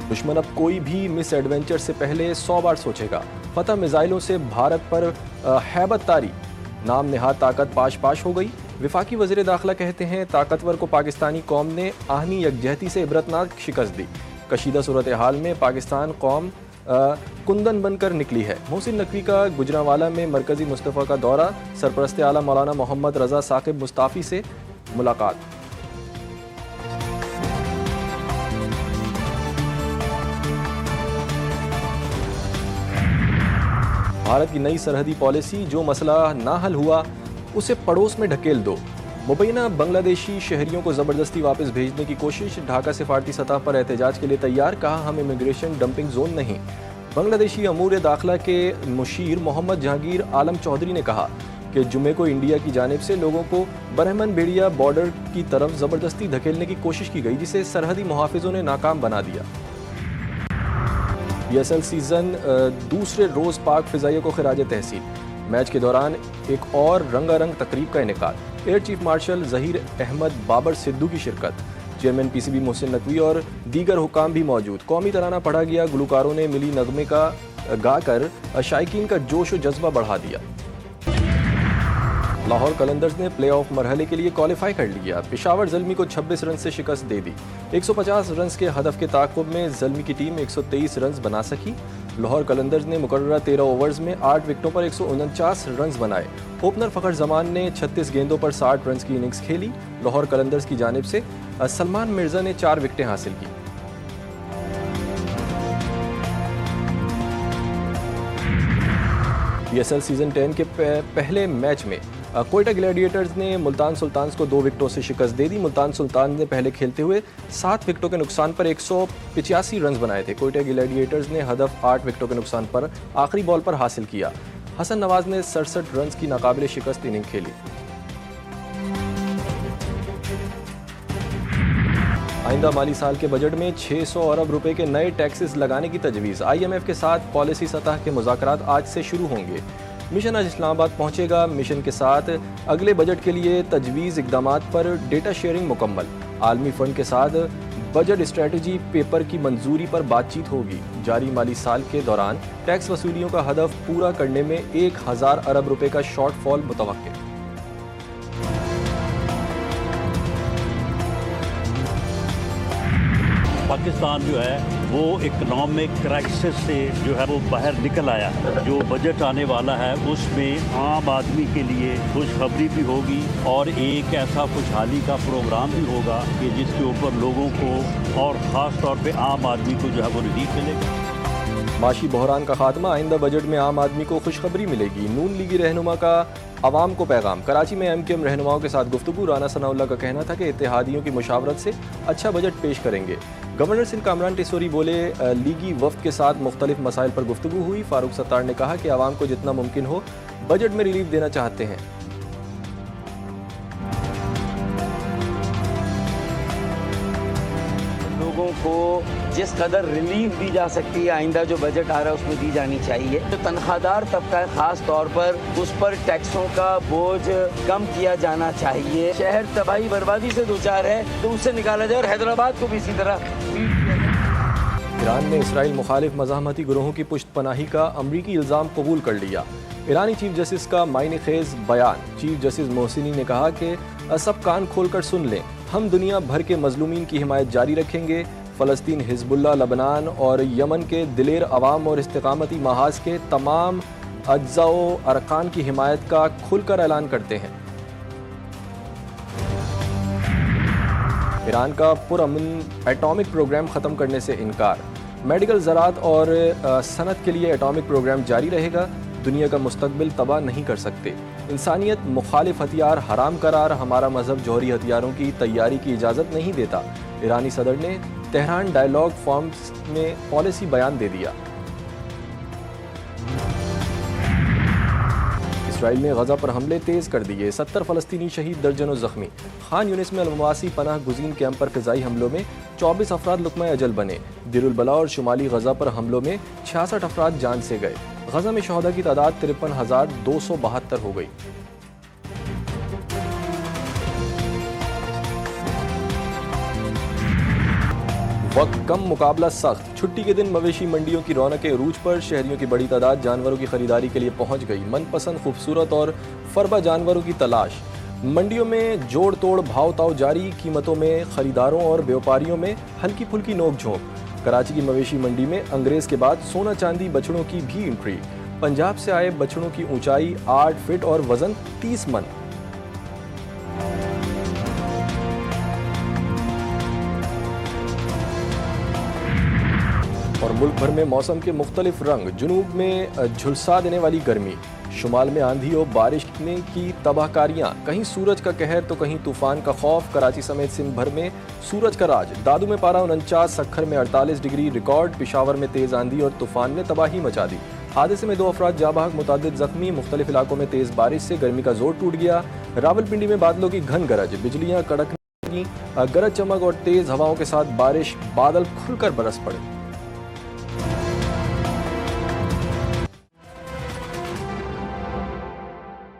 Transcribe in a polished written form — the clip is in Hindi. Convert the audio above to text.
दुश्मन अब कोई भी मिस एडवेंचर से पहले 100 बार सोचेगा। फतह मिसाइलों से भारत पर हैबत तारी, नाम नेहाद ताकत पाश पाश हो गई। विफाकी वज़ीर दाखिला कहते हैं ताकतवर को पाकिस्तानी कौम ने आहनी यकजहती से इबरतनाक शिकस्त दी। कशीदा सूरत हाल में पाकिस्तान कौम कुंदन बनकर निकली है। मोहसिन नकवी का गुजरांवाला में मरकजी मुस्तफ़ा का दौरा, सरपरस्त आला मौलाना मोहम्मद रजा साकिब मुस्ताफ़ी से मुलाकात। भारत की नई सरहदी पॉलिसी, जो मसला ना हल हुआ उसे पड़ोस में ढकेल दो। मुबैना बांग्लादेशी शहरियों को ज़बरदस्ती वापस भेजने की कोशिश, ढाका सिफारती सतह पर एहतजाज के लिए तैयार, कहा हम इमिग्रेशन डंपिंग जोन नहीं। बांग्लादेशी अमूर दाखिला के मुशीर मोहम्मद जहांगीर आलम चौधरी ने कहा कि जुमे को इंडिया की जानिब से लोगों को बरहमन बेड़िया बॉर्डर की तरफ ज़बरदस्ती धकेलने की कोशिश की गई, जिसे सरहदी मुहाफिजों ने नाकाम बना दिया। PSL सीज़न दूसरे रोज़ पाक फ़िज़ाइया को खिराज तहसीन। मैच के दौरान एक और रंगारंग तकरीब का इनेकाद। Air chief marshal Zaheer Ahmed Babar Sidhu की शिरकत, चेयरमैन PCB मोहसिन नकवी और दीगर हुकाम भी मौजूद। कौमी तराना पढ़ा गया, गुलकारों ने मिली नगमे का गाकर शायकीन का जोश व जज्बा बढ़ा दिया। लाहौर कलंदर्स ने प्ले ऑफ मरहले के लिए क्वालिफाई कर लिया। पेशावर ज़ल्मी को 26 रन से शिकस्त दे दी। 150 रन के हदफ के ताक़ुब में ज़ल्मी की टीम 123 रन बना सकी। लाहौर कलंदर्स ने मुकर्ररा 13 ओवर्स में 8 विकेटों पर 149 रन बनाए। ओपनर फ़खर जमान ने 36 गेंदों पर 60 रन की इनिंग्स खेली। लाहौर कलंदर्स की जानिब से सलमान मिर्ज़ा ने 4 विकेटें हासिल की। PSL सीज़न 10 के पहले मैच में कोयटा ग्लैडिएटर्स ने मुल्तान सुल्तान्स को 2 विकेटों से शिकस्त दे दी। मुल्तान सुल्तान ने पहले खेलते हुए 7 विकेटों के नुकसान पर 185 रन बनाए थे। कोयटा ग्लैडिएटर्स ने हदफ 8 विकेटों के नुकसान पर आखिरी बॉल पर हासिल किया। हसन नवाज ने 67 रन की नाकाबिले शिकस्त इनिंग खेली। आइंदा माली साल के बजट में 600 अरब रुपए के नए टैक्सेस लगाने की तजवीज़। IMF के साथ पॉलिसी सतह के मुज़ाकरात आज से शुरू होंगे। मिशन आज इस्लामाबाद पहुंचेगा। मिशन के साथ अगले बजट के लिए तजवीज़ इक़दामात पर डेटा शेयरिंग मुकम्मल। आलमी फ़ंड के साथ बजट स्ट्रेटजी पेपर की मंजूरी पर बातचीत होगी। जारी माली साल के दौरान टैक्स वसूलियों का हदफ पूरा करने में 1000 अरब रुपए का शॉर्टफॉल मुतवक्किल। पाकिस्तान जो है वो इकोनॉमिक क्राइसिस से जो है वो बाहर निकल आया है। जो बजट आने वाला है उसमें आम आदमी के लिए खुशखबरी भी होगी और एक ऐसा खुशहाली का प्रोग्राम भी होगा कि जिसके ऊपर लोगों को और ख़ास तौर पे आम आदमी को जो है वो रिलीफ मिलेगा। माशी बहरान का खात्मा, आइंदा बजट में आम आदमी को खुशखबरी मिलेगी। नून लीगी रहनुमा का अवाम को पैगाम। कराची में MKM रहनुमाओं के साथ गुफ्तगू। राना सनाउल्लाह का कहना था कि इत्तेहादियों की मुशावरत से अच्छा बजट पेश करेंगे। गवर्नर सिंध कामरान टिसोरी बोले लीगी वफ्द के साथ मुख्तलिफ मसाइल पर गुफ्तगू हुई। फारूक सत्तार ने कहा कि आवाम को जितना मुमकिन हो बजट में रिलीफ देना चाहते हैं। लोगों को जिस कदर रिलीफ दी जा सकती है आइंदा जो बजट आ रहा है उसमें दी जानी चाहिए। जो तनख्वाहदार तबका है खास तौर पर उस पर टैक्सों का बोझ कम किया जाना चाहिए। शहर तबाही बर्बादी से दो चार है तो उससे निकाला जाए और हैदराबाद को भी इसी तरह। ईरान ने इसराइल मुखालिफ मज़ाहमती गुरोहों की पुश्त पनाही का अमरीकी इल्ज़ाम कबूल कर लिया। ईरानी चीफ जस्टिस का मायने खेज बयान। चीफ जस्टिस मोहसिनी ने कहा कि सब कान खोलकर सुन लें, हम दुनिया भर के मजलूमीन की हिमायत जारी रखेंगे। फ़लस्तीन, हिज़्बुल्लाह, लबनान और यमन के दिलेर अवाम और इस्तिकामती महाज के तमाम अज्जा व अरकान की हिमायत का खुलकर ऐलान करते हैं। ईरान का पुरअमन एटॉमिक प्रोग्राम ख़त्म करने से इनकार। मेडिकल, ज़राअत और सनत के लिए एटॉमिक प्रोग्राम जारी रहेगा। दुनिया का मुस्तकबिल तबाह नहीं कर सकते। इंसानियत मुखालिफ हथियार हराम करार। हमारा मजहब जौहरी हथियारों की तैयारी की इजाज़त नहीं देता। ईरानी सदर ने तेहरान डायलॉग फॉर्म्स में पॉलिसी बयान दे दिया। इसराइल ने गजा पर हमले तेज कर दिए। 70 फ़लस्तीनी शहीद, दर्जनों जख्मी। खान यूनिस में अलमवासी पनाह गुज़ीन कैंप पर फ़िज़ाई हमलों में 24 अफराद लुक़्मा अजल बने। दिरुल बला और शुमाली गजा पर हमलों में 66 अफराद जान से गए। गजा में शहदा की तादाद 53,272 हो गई। वक्त कम, मुकाबला सख्त। छुट्टी के दिन मवेशी मंडियों की रौनकें अरूज पर। शहरियों की बड़ी तादाद जानवरों की खरीदारी के लिए पहुंच गई। मनपसंद खूबसूरत और फरबा जानवरों की तलाश। मंडियों में जोड़ तोड़ भाव ताव जारी। कीमतों में खरीदारों और व्यापारियों में हल्की फुल्की नोक झोंक। कराची की मवेशी मंडी में अंग्रेज के बाद सोना चांदी बछड़ों की भी एंट्री। पंजाब से आए बछड़ों की ऊंचाई 8 फीट और वजन 30 मन। और मुल्क भर में मौसम के मुख्तलिफ रंग। जुनूब में झुलसा देने वाली गर्मी, शुमाल में आंधी और बारिश की तबाहकारियां। कहीं सूरज का कहर तो कहीं तूफान का खौफ। कराची समेत सिंध भर में सूरज का राज। दादू में पारा 49, सक्खर में 48 डिग्री रिकॉर्ड। पिशावर में तेज आंधी और तूफान ने तबाही मचा दी। हादसे में 2 अफराद जाबाग, मुतादिद जख्मी। मुख्तलिफ इलाकों में तेज बारिश से गर्मी का जोर टूट गया। रावलपिंडी में बादलों की घन गरज, बिजलियां कड़कने, गरज चमक और तेज हवाओं के साथ बारिश, बादल खुलकर बरस पड़े।